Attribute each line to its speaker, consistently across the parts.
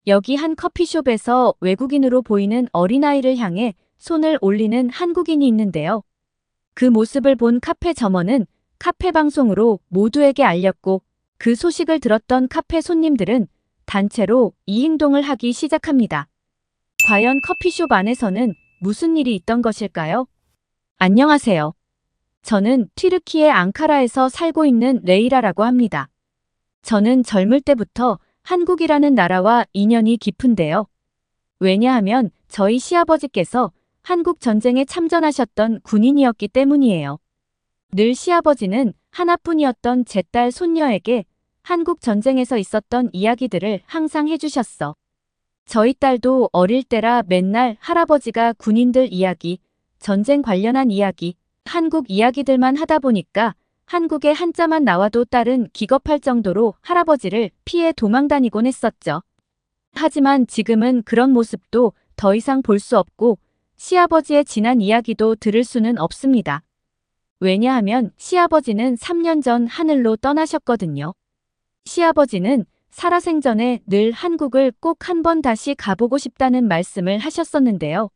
Speaker 1: 여기 한 커피숍에서 외국인으로 보이는 어린아이를 향해 손을 올리는 한국인이 있는데요. 그 모습을 본 카페 점원은 카페 방송으로 모두에게 알렸고 그 소식을 들었던 카페 손님들은 단체로 이 행동을 하기 시작합니다. 과연 커피숍 안에서는 무슨 일이 있던 것일까요? 안녕하세요. 저는 튀르키예 앙카라에서 살고 있는 레이라라고 합니다. 저는 젊을 때부터 한국이라는 나라와 인연이 깊은데요. 왜냐하면 저희 시아버지께서 한국 전쟁에 참전하셨던 군인이었기 때문이에요. 늘 시아버지는 하나뿐이었던 제 딸 손녀에게 한국 전쟁에서 있었던 이야기들을 항상 해주셨어. 저희 딸도 어릴 때라 맨날 할아버지가 군인들 이야기, 전쟁 관련한 이야기, 한국 이야기들만 하다 보니까 한국에 한자만 나와도 딸은 기겁할 정도로 할아버지를 피해 도망다니곤 했었죠. 하지만 지금은 그런 모습도 더 이상 볼 수 없고 시아버지의 지난 이야기도 들을 수는 없습니다. 왜냐하면 시아버지는 3년 전 하늘로 떠나셨거든요. 시아버지는 살아생전에 늘 한국을 꼭 한 번 다시 가보고 싶다는 말씀을 하셨었는데요.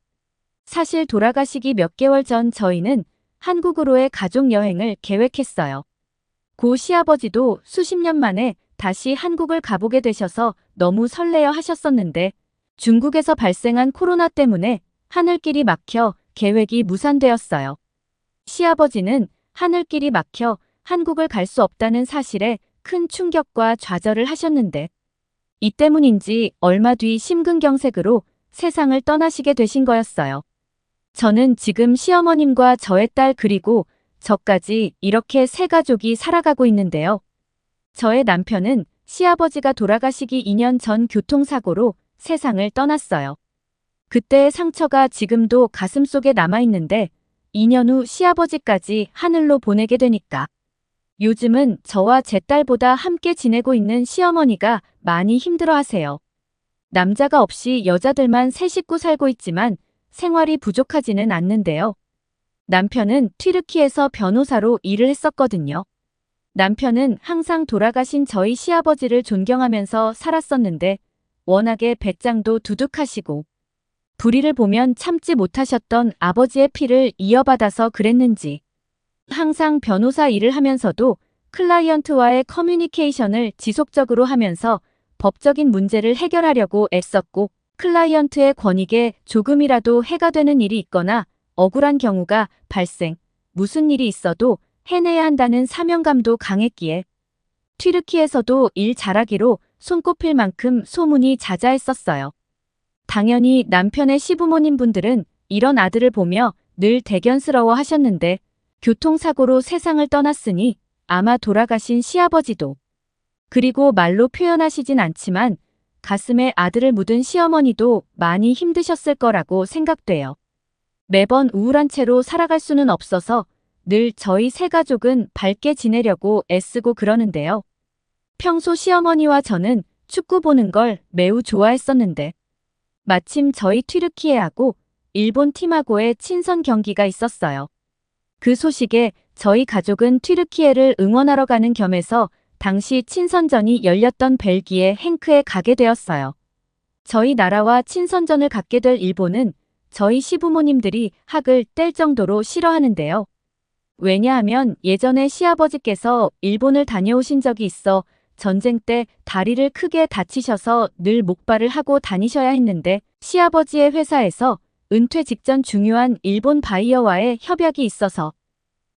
Speaker 1: 사실 돌아가시기 몇 개월 전 저희는 한국으로의 가족 여행을 계획했어요. 고 시아버지도 수십 년 만에 다시 한국을 가보게 되셔서 너무 설레어 하셨었는데 중국에서 발생한 코로나 때문에 하늘길이 막혀 계획이 무산되었어요. 시아버지는 하늘길이 막혀 한국을 갈 수 없다는 사실에 큰 충격과 좌절을 하셨는데 이 때문인지 얼마 뒤 심근경색으로 세상을 떠나시게 되신 거였어요. 저는 지금 시어머님과 저의 딸 그리고 저까지 이렇게 세 가족이 살아가고 있는데요. 저의 남편은 시아버지가 돌아가시기 2년 전 교통사고로 세상을 떠났어요. 그때의 상처가 지금도 가슴속에 남아있는데 2년 후 시아버지까지 하늘로 보내게 되니까 요즘은 저와 제 딸보다 함께 지내고 있는 시어머니가 많이 힘들어하세요. 남자가 없이 여자들만 세 식구 살고 있지만 생활이 부족하지는 않는데요. 남편은 튀르키에서 변호사로 일을 했었거든요. 남편은 항상 돌아가신 저희 시아버지를 존경하면서 살았었는데 워낙에 배짱도 두둑하시고 불의를 보면 참지 못하셨던 아버지의 피를 이어받아서 그랬는지 항상 변호사 일을 하면서도 클라이언트와의 커뮤니케이션을 지속적으로 하면서 법적인 문제를 해결하려고 애썼고 클라이언트의 권익에 조금이라도 해가 되는 일이 있거나 억울한 경우가 발생, 무슨 일이 있어도 해내야 한다는 사명감도 강했기에 튀르키에서도 일 잘하기로 손꼽힐 만큼 소문이 자자했었어요. 당연히 남편의 시부모님 분들은 이런 아들을 보며 늘 대견스러워 하셨는데 교통사고로 세상을 떠났으니 아마 돌아가신 시아버지도 그리고 말로 표현하시진 않지만 가슴에 아들을 묻은 시어머니도 많이 힘드셨을 거라고 생각돼요. 매번 우울한 채로 살아갈 수는 없어서 늘 저희 세 가족은 밝게 지내려고 애쓰고 그러는데요. 평소 시어머니와 저는 축구 보는 걸 매우 좋아했었는데 마침 저희 튀르키예하고 일본 팀하고의 친선 경기가 있었어요. 그 소식에 저희 가족은 튀르키예를 응원하러 가는 겸해서 당시 친선전이 열렸던 벨기에 행크에 가게 되었어요. 저희 나라와 친선전을 갖게 될 일본은 저희 시부모님들이 학을 뗄 정도로 싫어하는데요. 왜냐하면 예전에 시아버지께서 일본을 다녀오신 적이 있어 전쟁 때 다리를 크게 다치셔서 늘 목발을 하고 다니셔야 했는데 시아버지의 회사에서 은퇴 직전 중요한 일본 바이어와의 협약이 있어서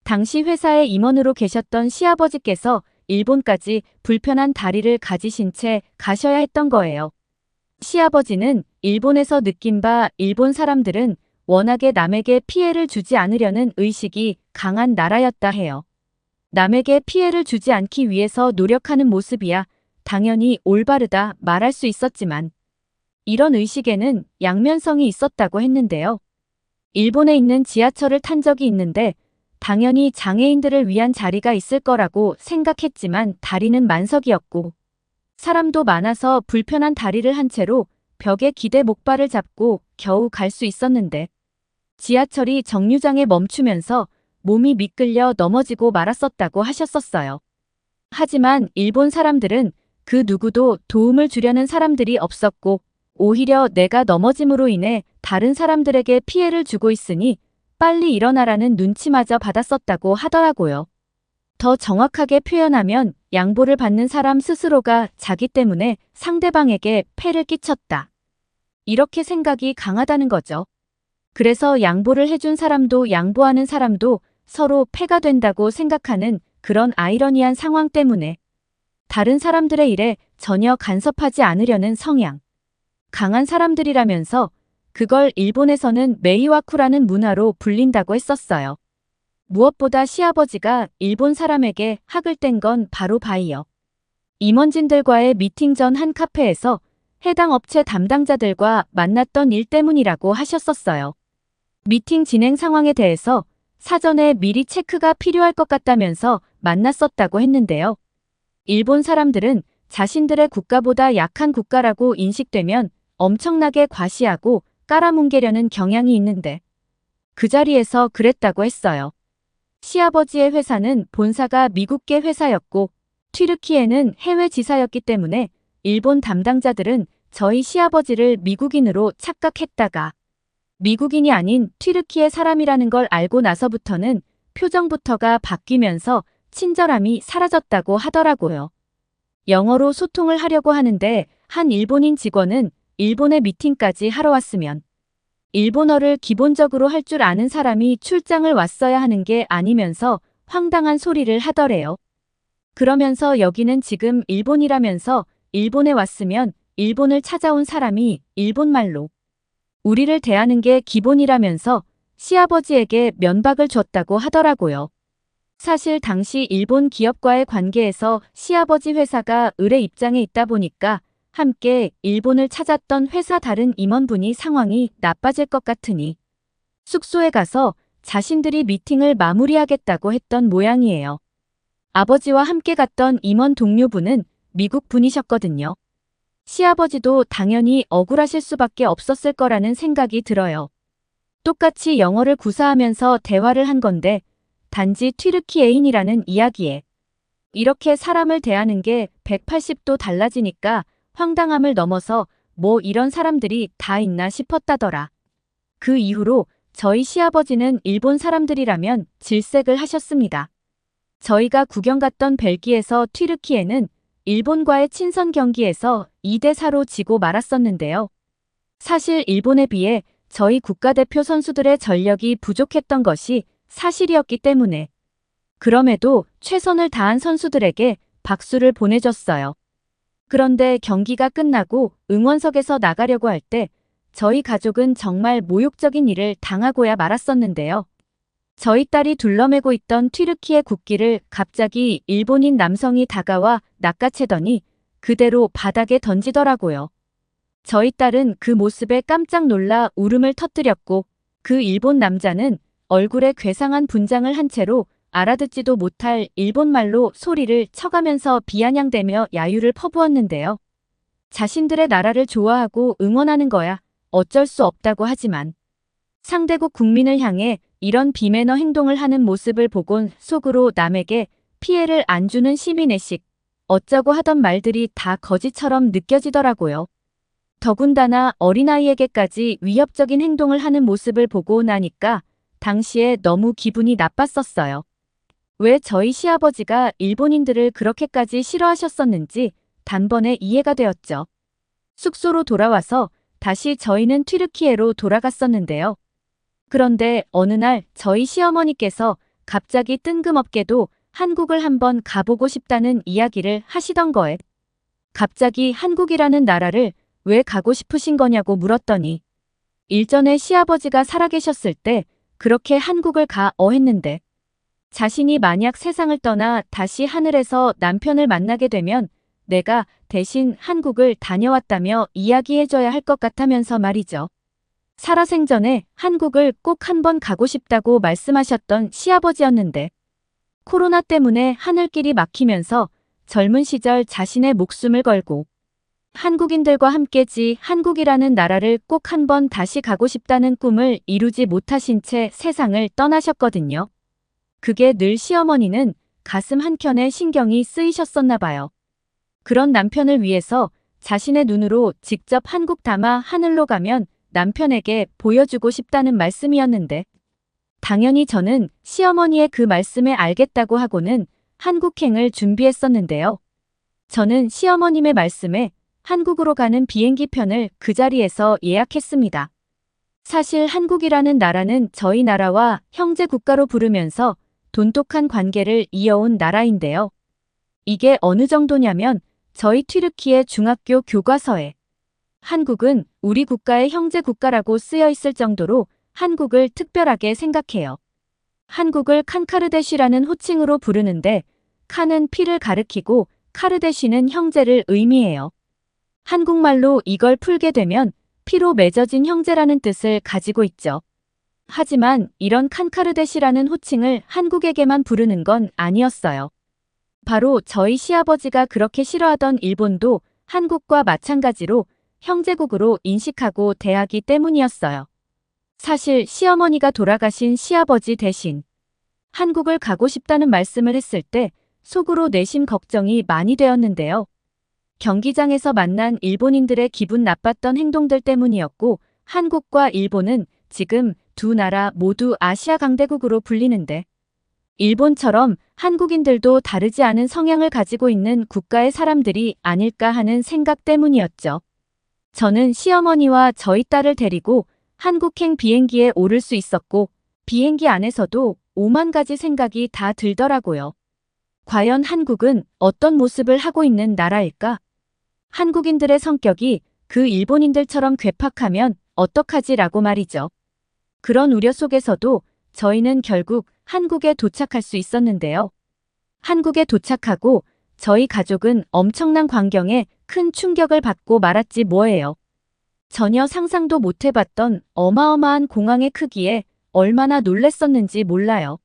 Speaker 1: 당시 회사의 임원으로 계셨던 시아버지께서 일본까지 불편한 다리를 가지신 채 가셔야 했던 거예요. 시아버지는 일본에서 느낀 바 일본 사람들은 워낙에 남에게 피해를 주지 않으려는 의식이 강한 나라였다 해요. 남에게 피해를 주지 않기 위해서 노력하는 모습이야 당연히 올바르다 말할 수 있었지만 이런 의식에는 양면성이 있었다고 했는데요. 일본에 있는 지하철을 탄 적이 있는데 당연히 장애인들을 위한 자리가 있을 거라고 생각했지만 다리는 만석이었고 사람도 많아서 불편한 다리를 한 채로 벽에 기대 목발을 잡고 겨우 갈 수 있었는데 지하철이 정류장에 멈추면서 몸이 미끌려 넘어지고 말았었다고 하셨었어요. 하지만 일본 사람들은 그 누구도 도움을 주려는 사람들이 없었고 오히려 내가 넘어짐으로 인해 다른 사람들에게 피해를 주고 있으니 빨리 일어나라는 눈치마저 받았었다고 하더라고요. 더 정확하게 표현하면 양보를 받는 사람 스스로가 자기 때문에 상대방에게 폐를 끼쳤다. 이렇게 생각이 강하다는 거죠. 그래서 양보를 해준 사람도 양보하는 사람도 서로 폐가 된다고 생각하는 그런 아이러니한 상황 때문에 다른 사람들의 일에 전혀 간섭하지 않으려는 성향. 강한 사람들이라면서 그걸 일본에서는 메이와쿠라는 문화로 불린다고 했었어요. 무엇보다 시아버지가 일본 사람에게 학을 뗀 건 바로 바이어. 임원진들과의 미팅 전 한 카페에서 해당 업체 담당자들과 만났던 일 때문이라고 하셨었어요. 미팅 진행 상황에 대해서 사전에 미리 체크가 필요할 것 같다면서 만났었다고 했는데요. 일본 사람들은 자신들의 국가보다 약한 국가라고 인식되면 엄청나게 과시하고 깔아뭉개려는 경향이 있는데 그 자리에서 그랬다고 했어요. 시아버지의 회사는 본사가 미국계 회사였고 튀르키예는 해외 지사였기 때문에 일본 담당자들은 저희 시아버지를 미국인으로 착각했다가 미국인이 아닌 튀르키예 사람이라는 걸 알고 나서부터는 표정부터가 바뀌면서 친절함이 사라졌다고 하더라고요. 영어로 소통을 하려고 하는데 한 일본인 직원은 일본에 미팅까지 하러 왔으면 일본어를 기본적으로 할 줄 아는 사람이 출장을 왔어야 하는 게 아니면서 황당한 소리를 하더래요. 그러면서 여기는 지금 일본이라면서 일본에 왔으면 일본을 찾아온 사람이 일본말로 우리를 대하는 게 기본이라면서 시아버지에게 면박을 줬다고 하더라고요. 사실 당시 일본 기업과의 관계에서 시아버지 회사가 을의 입장에 있다 보니까 함께 일본을 찾았던 회사 다른 임원분이 상황이 나빠질 것 같으니 숙소에 가서 자신들이 미팅을 마무리하겠다고 했던 모양이에요. 아버지와 함께 갔던 임원 동료분은 미국 분이셨거든요. 시아버지도 당연히 억울하실 수밖에 없었을 거라는 생각이 들어요. 똑같이 영어를 구사하면서 대화를 한 건데 단지 튀르키예인이라는 이야기에 이렇게 사람을 대하는 게 180도 달라지니까 황당함을 넘어서 뭐 이런 사람들이 다 있나 싶었다더라. 그 이후로 저희 시아버지는 일본 사람들이라면 질색을 하셨습니다. 저희가 구경 갔던 벨기에에서 튀르키예는 일본과의 친선 경기에서 2대4로 지고 말았었는데요. 사실 일본에 비해 저희 국가대표 선수들의 전력이 부족했던 것이 사실이었기 때문에 그럼에도 최선을 다한 선수들에게 박수를 보내줬어요. 그런데 경기가 끝나고 응원석에서 나가려고 할 때 저희 가족은 정말 모욕적인 일을 당하고야 말았었는데요. 저희 딸이 둘러매고 있던 튀르키예 국기를 갑자기 일본인 남성이 다가와 낚아채더니 그대로 바닥에 던지더라고요. 저희 딸은 그 모습에 깜짝 놀라 울음을 터뜨렸고 그 일본 남자는 얼굴에 괴상한 분장을 한 채로 알아듣지도 못할 일본말로 소리를 쳐가면서 비아냥대며 야유를 퍼부었는데요. 자신들의 나라를 좋아하고 응원하는 거야 어쩔 수 없다고 하지만 상대국 국민을 향해 이런 비매너 행동을 하는 모습을 보곤 속으로 남에게 피해를 안 주는 시민의식, 어쩌고 하던 말들이 다 거짓처럼 느껴지더라고요. 더군다나 어린아이에게까지 위협적인 행동을 하는 모습을 보고 나니까 당시에 너무 기분이 나빴었어요. 왜 저희 시아버지가 일본인들을 그렇게까지 싫어하셨었는지 단번에 이해가 되었죠. 숙소로 돌아와서 다시 저희는 튀르키예로 돌아갔었는데요. 그런데 어느 날 저희 시어머니께서 갑자기 뜬금없게도 한국을 한번 가보고 싶다는 이야기를 하시던 거에 갑자기 한국이라는 나라를 왜 가고 싶으신 거냐고 물었더니 일전에 시아버지가 살아계셨을 때 그렇게 한국을 했는데 자신이 만약 세상을 떠나 다시 하늘에서 남편을 만나게 되면 내가 대신 한국을 다녀왔다며 이야기해줘야 할 것 같다면서 말이죠. 살아생전에 한국을 꼭 한번 가고 싶다고 말씀하셨던 시아버지였는데 코로나 때문에 하늘길이 막히면서 젊은 시절 자신의 목숨을 걸고 한국인들과 함께지 한국이라는 나라를 꼭 한번 다시 가고 싶다는 꿈을 이루지 못하신 채 세상을 떠나셨거든요. 그게 늘 시어머니는 가슴 한켠에 신경이 쓰이셨었나 봐요. 그런 남편을 위해서 자신의 눈으로 직접 한국 담아 하늘로 가면 남편에게 보여주고 싶다는 말씀이었는데, 당연히 저는 시어머니의 그 말씀에 알겠다고 하고는 한국행을 준비했었는데요. 저는 시어머님의 말씀에 한국으로 가는 비행기 편을 그 자리에서 예약했습니다. 사실 한국이라는 나라는 저희 나라와 형제 국가로 부르면서 돈독한 관계를 이어온 나라인데요. 이게 어느 정도냐면 저희 튀르키예 중학교 교과서에 한국은 우리 국가의 형제 국가라고 쓰여 있을 정도로 한국을 특별하게 생각해요. 한국을 칸카르데시라는 호칭으로 부르는데 칸은 피를 가리키고 카르데시는 형제를 의미해요. 한국말로 이걸 풀게 되면 피로 맺어진 형제라는 뜻을 가지고 있죠. 하지만 이런 칸카르데시라는 호칭을 한국에게만 부르는 건 아니었어요. 바로 저희 시아버지가 그렇게 싫어하던 일본도 한국과 마찬가지로 형제국으로 인식하고 대하기 때문이었어요. 사실 시어머니가 돌아가신 시아버지 대신 한국을 가고 싶다는 말씀을 했을 때 속으로 내심 걱정이 많이 되었는데요. 경기장에서 만난 일본인들의 기분 나빴던 행동들 때문이었고, 한국과 일본은 지금 두 나라 모두 아시아 강대국으로 불리는데 일본처럼 한국인들도 다르지 않은 성향을 가지고 있는 국가의 사람들이 아닐까 하는 생각 때문이었죠. 저는 시어머니와 저희 딸을 데리고 한국행 비행기에 오를 수 있었고, 비행기 안에서도 5만 가지 생각이 다 들더라고요. 과연 한국은 어떤 모습을 하고 있는 나라일까? 한국인들의 성격이 그 일본인들처럼 괴팍하면 어떡하지라고 말이죠. 그런 우려 속에서도 저희는 결국 한국에 도착할 수 있었는데요. 한국에 도착하고 저희 가족은 엄청난 광경에 큰 충격을 받고 말았지 뭐예요. 전혀 상상도 못 해봤던 어마어마한 공항의 크기에 얼마나 놀랬었는지 몰라요.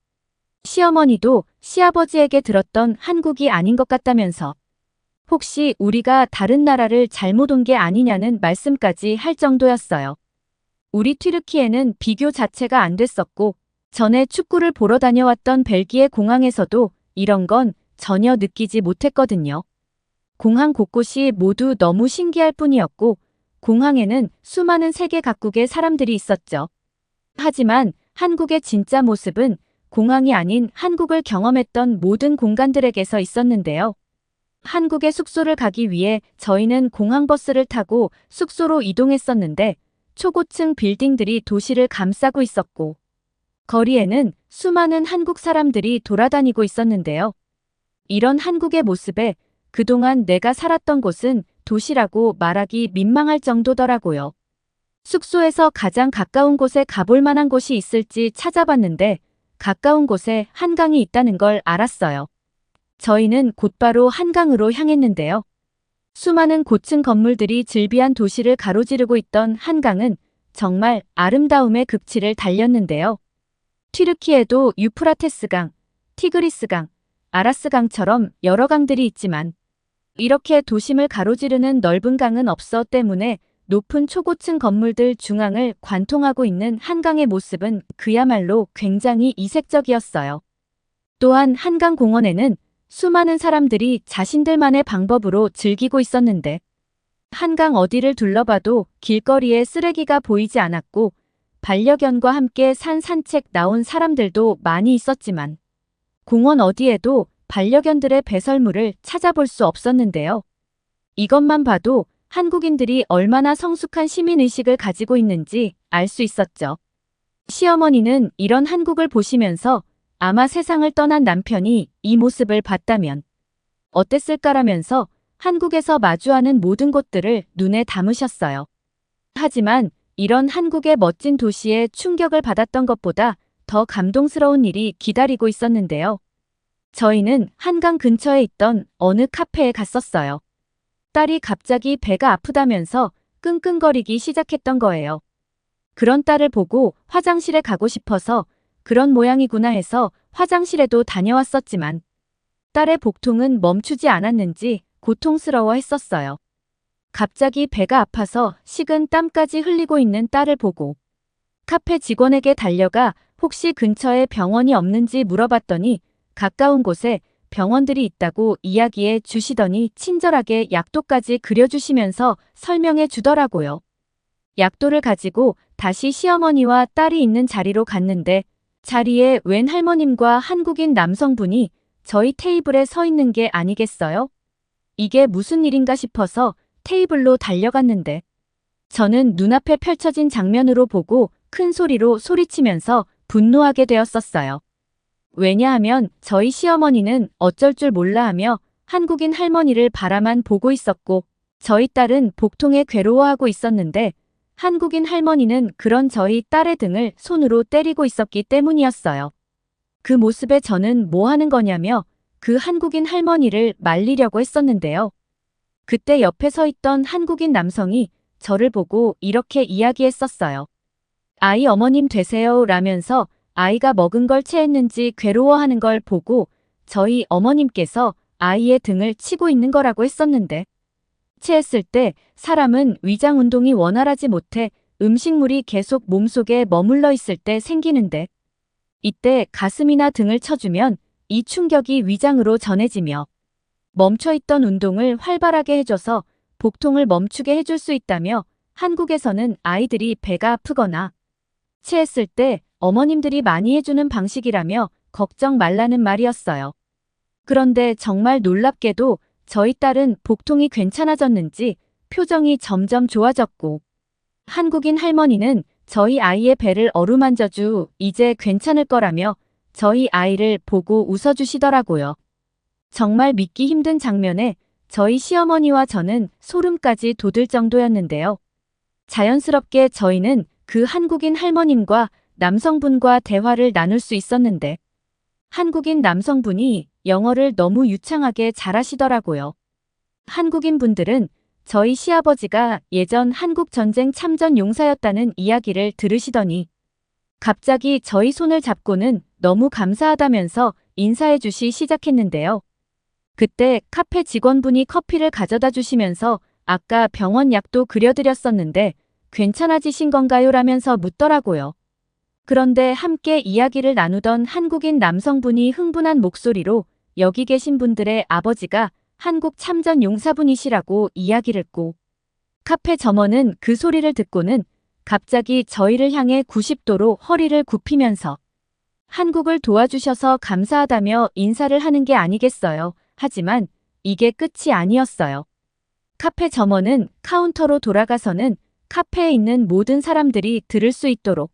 Speaker 1: 시어머니도 시아버지에게 들었던 한국이 아닌 것 같다면서 혹시 우리가 다른 나라를 잘못 온 게 아니냐는 말씀까지 할 정도였어요. 우리 튀르키예는 비교 자체가 안 됐었고, 전에 축구를 보러 다녀왔던 벨기에 공항에서도 이런 건 전혀 느끼지 못했거든요. 공항 곳곳이 모두 너무 신기할 뿐이었고, 공항에는 수많은 세계 각국의 사람들이 있었죠. 하지만 한국의 진짜 모습은 공항이 아닌 한국을 경험했던 모든 공간들에게서 있었는데요. 한국의 숙소를 가기 위해 저희는 공항버스를 타고 숙소로 이동했었는데 초고층 빌딩들이 도시를 감싸고 있었고 거리에는 수많은 한국 사람들이 돌아다니고 있었는데요. 이런 한국의 모습에 그동안 내가 살았던 곳은 도시라고 말하기 민망할 정도더라고요. 숙소에서 가장 가까운 곳에 가볼 만한 곳이 있을지 찾아봤는데 가까운 곳에 한강이 있다는 걸 알았어요. 저희는 곧바로 한강으로 향했는데요. 수많은 고층 건물들이 즐비한 도시를 가로지르고 있던 한강은 정말 아름다움의 극치를 달렸는데요. 튀르키예도 유프라테스강, 티그리스강, 아라스강처럼 여러 강들이 있지만 이렇게 도심을 가로지르는 넓은 강은 없어 때문에 높은 초고층 건물들 중앙을 관통하고 있는 한강의 모습은 그야말로 굉장히 이색적이었어요. 또한 한강 공원에는 수많은 사람들이 자신들만의 방법으로 즐기고 있었는데 한강 어디를 둘러봐도 길거리에 쓰레기가 보이지 않았고 반려견과 함께 산책 나온 사람들도 많이 있었지만 공원 어디에도 반려견들의 배설물을 찾아볼 수 없었는데요. 이것만 봐도 한국인들이 얼마나 성숙한 시민의식을 가지고 있는지 알 수 있었죠. 시어머니는 이런 한국을 보시면서 아마 세상을 떠난 남편이 이 모습을 봤다면 어땠을까라면서 한국에서 마주하는 모든 곳들을 눈에 담으셨어요. 하지만 이런 한국의 멋진 도시에 충격을 받았던 것보다 더 감동스러운 일이 기다리고 있었는데요. 저희는 한강 근처에 있던 어느 카페에 갔었어요. 딸이 갑자기 배가 아프다면서 끙끙거리기 시작했던 거예요. 그런 딸을 보고 화장실에 가고 싶어서 그런 모양이구나 해서 화장실에도 다녀왔었지만 딸의 복통은 멈추지 않았는지 고통스러워 했었어요. 갑자기 배가 아파서 식은 땀까지 흘리고 있는 딸을 보고 카페 직원에게 달려가 혹시 근처에 병원이 없는지 물어봤더니 가까운 곳에 병원들이 있다고 이야기해 주시더니 친절하게 약도까지 그려주시면서 설명해 주더라고요. 약도를 가지고 다시 시어머니와 딸이 있는 자리로 갔는데 자리에 웬 할머님과 한국인 남성분이 저희 테이블에 서 있는 게 아니겠어요? 이게 무슨 일인가 싶어서 테이블로 달려갔는데 저는 눈앞에 펼쳐진 장면으로 보고 큰 소리로 소리치면서 분노하게 되었었어요. 왜냐하면 저희 시어머니는 어쩔 줄 몰라 하며 한국인 할머니를 바라만 보고 있었고 저희 딸은 복통에 괴로워하고 있었는데 한국인 할머니는 그런 저희 딸의 등을 손으로 때리고 있었기 때문이었어요. 그 모습에 저는 뭐 하는 거냐며 그 한국인 할머니를 말리려고 했었는데요. 그때 옆에 서 있던 한국인 남성이 저를 보고 이렇게 이야기했었어요. 아이 어머님 되세요 라면서 아이가 먹은 걸 체했는지 괴로워하는 걸 보고 저희 어머님께서 아이의 등을 치고 있는 거라고 했었는데 체했을 때 사람은 위장 운동이 원활하지 못해 음식물이 계속 몸속에 머물러 있을 때 생기는데 이때 가슴이나 등을 쳐주면 이 충격이 위장으로 전해지며 멈춰있던 운동을 활발하게 해줘서 복통을 멈추게 해줄 수 있다며 한국에서는 아이들이 배가 아프거나 체했을 때 어머님들이 많이 해주는 방식이라며 걱정 말라는 말이었어요. 그런데 정말 놀랍게도 저희 딸은 복통이 괜찮아졌는지 표정이 점점 좋아졌고 한국인 할머니는 저희 아이의 배를 어루만져주 이제 괜찮을 거라며 저희 아이를 보고 웃어주시더라고요. 정말 믿기 힘든 장면에 저희 시어머니와 저는 소름까지 돋을 정도였는데요. 자연스럽게 저희는 그 한국인 할머님과 남성분과 대화를 나눌 수 있었는데 한국인 남성분이 영어를 너무 유창하게 잘하시더라고요. 한국인 분들은 저희 시아버지가 예전 한국전쟁 참전 용사였다는 이야기를 들으시더니 갑자기 저희 손을 잡고는 너무 감사하다면서 인사해 주시 시작했는데요. 그때 카페 직원분이 커피를 가져다 주시면서 아까 병원 약도 그려드렸었는데 괜찮아지신 건가요? 라면서 묻더라고요. 그런데 함께 이야기를 나누던 한국인 남성분이 흥분한 목소리로 여기 계신 분들의 아버지가 한국 참전 용사분이시라고 이야기를 고 카페 점원은 그 소리를 듣고는 갑자기 저희를 향해 90도로 허리를 굽히면서 한국을 도와주셔서 감사하다며 인사를 하는 게 아니겠어요. 하지만 이게 끝이 아니었어요. 카페 점원은 카운터로 돌아가서는 카페에 있는 모든 사람들이 들을 수 있도록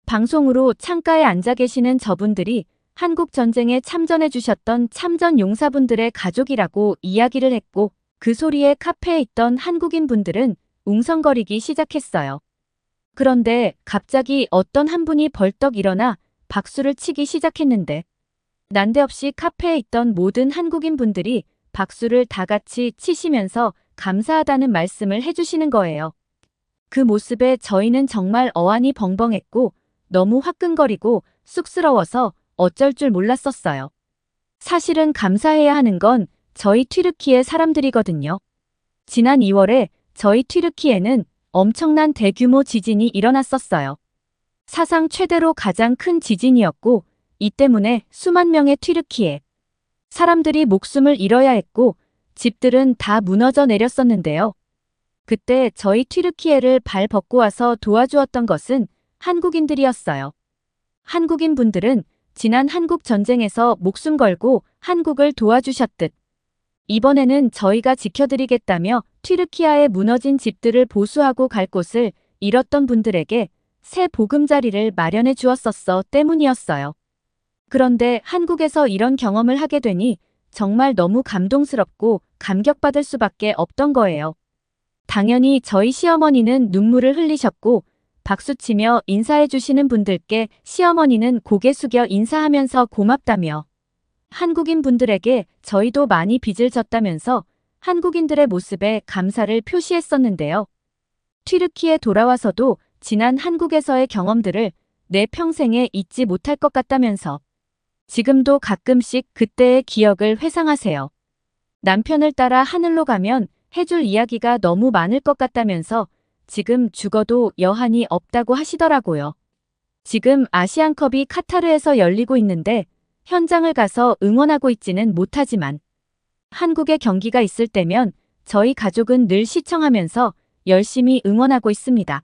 Speaker 1: 방송으로 창가에 앉아 계시는 저분들이 한국 전쟁에 참전해 주셨던 참전 용사분들의 가족이라고 이야기를 했고 그 소리에 카페에 있던 한국인 분들은 웅성거리기 시작했어요. 그런데 갑자기 어떤 한 분이 벌떡 일어나 박수를 치기 시작했는데 난데없이 카페에 있던 모든 한국인 분들이 박수를 다 같이 치시면서 감사하다는 말씀을 해주시는 거예요. 그 모습에 저희는 정말 어안이 벙벙했고 너무 화끈거리고 쑥스러워서 어쩔 줄 몰랐었어요. 사실은 감사해야 하는 건 저희 튀르키예 사람들이거든요. 지난 2월에 저희 튀르키예는 엄청난 대규모 지진이 일어났었어요. 사상 최대로 가장 큰 지진이었고 이 때문에 수만 명의 튀르키예 사람들이 목숨을 잃어야 했고 집들은 다 무너져 내렸었는데요. 그때 저희 튀르키예를 발 벗고 와서 도와주었던 것은 한국인들이었어요. 한국인 분들은 지난 한국 전쟁에서 목숨 걸고 한국을 도와주셨듯 이번에는 저희가 지켜드리겠다며 튀르키예의 무너진 집들을 보수하고 갈 곳을 잃었던 분들에게 새 보금자리를 마련해 주었었어 때문이었어요. 그런데 한국에서 이런 경험을 하게 되니 정말 너무 감동스럽고 감격받을 수밖에 없던 거예요. 당연히 저희 시어머니는 눈물을 흘리셨고 박수치며 인사해 주시는 분들께 시어머니는 고개 숙여 인사하면서 고맙다며 한국인 분들에게 저희도 많이 빚을 졌다면서 한국인들의 모습에 감사를 표시했었는데요. 튀르키예 돌아와서도 지난 한국에서의 경험들을 내 평생에 잊지 못할 것 같다면서 지금도 가끔씩 그때의 기억을 회상하세요. 남편을 따라 하늘로 가면 해줄 이야기가 너무 많을 것 같다면서 지금 죽어도 여한이 없다고 하시더라고요. 지금 아시안컵이 카타르에서 열리고 있는데 현장을 가서 응원하고 있지는 못하지만 한국의 경기가 있을 때면 저희 가족은 늘 시청하면서 열심히 응원하고 있습니다.